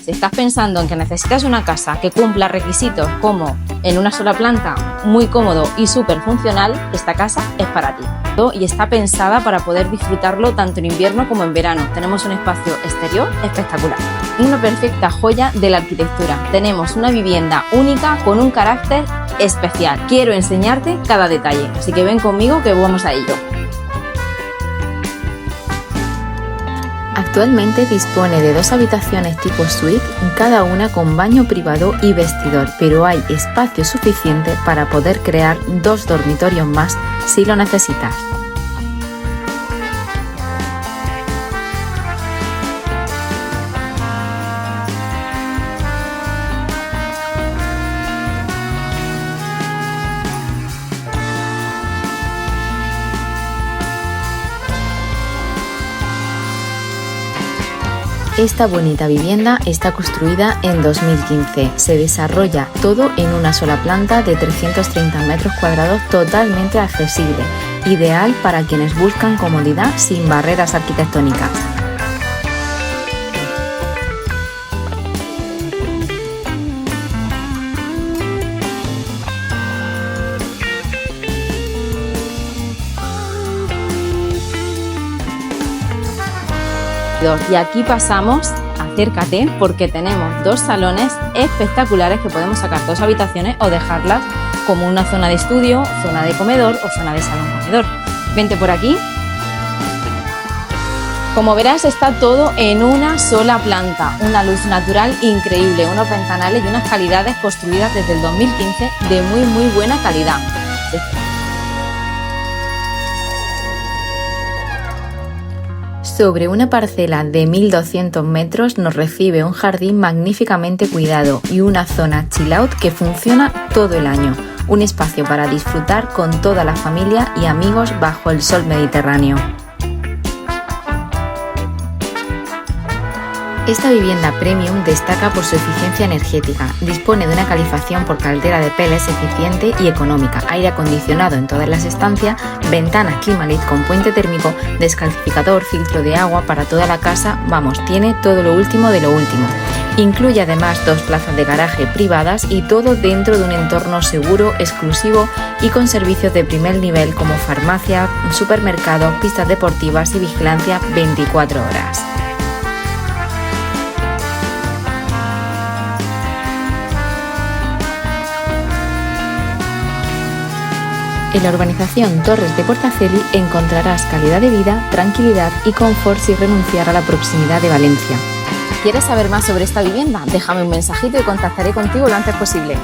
Si estás pensando en que necesitas una casa que cumpla requisitos como en una sola planta, muy cómodo y súper funcional, esta casa es para ti. Y está pensada para poder disfrutarlo tanto en invierno como en verano. Tenemos un espacio exterior espectacular. Una perfecta joya de la arquitectura. Tenemos una vivienda única con un carácter especial. Quiero enseñarte cada detalle, así que ven conmigo que vamos a ello. Actualmente dispone de 2 habitaciones tipo suite, cada una con baño privado y vestidor, pero hay espacio suficiente para poder crear 2 dormitorios más si lo necesitas. Esta bonita vivienda está construida en 2015. Se desarrolla todo en una sola planta de 330 metros cuadrados totalmente accesible, ideal para quienes buscan comodidad sin barreras arquitectónicas. Y aquí pasamos, acércate, porque tenemos 2 salones espectaculares que podemos sacar 2 habitaciones o dejarlas como una zona de estudio, zona de comedor o zona de salón-comedor. Vente por aquí. Como verás, está todo en una sola planta, una luz natural increíble, unos ventanales y unas calidades construidas desde el 2015 de muy buena calidad. Sobre una parcela de 1200 metros nos recibe un jardín magníficamente cuidado y una zona chill out que funciona todo el año. Un espacio para disfrutar con toda la familia y amigos bajo el sol mediterráneo. Esta vivienda premium destaca por su eficiencia energética. Dispone de una calefacción por caldera de pellets eficiente y económica, aire acondicionado en todas las estancias, ventanas Climalit con puente térmico, descalcificador, filtro de agua para toda la casa, vamos, tiene todo lo último de lo último. Incluye además 2 plazas de garaje privadas y todo dentro de un entorno seguro, exclusivo y con servicios de primer nivel como farmacia, supermercados, pistas deportivas y vigilancia 24 horas. En la urbanización Torres de Portaceli encontrarás calidad de vida, tranquilidad y confort sin renunciar a la proximidad de Valencia. ¿Quieres saber más sobre esta vivienda? Déjame un mensajito y contactaré contigo lo antes posible.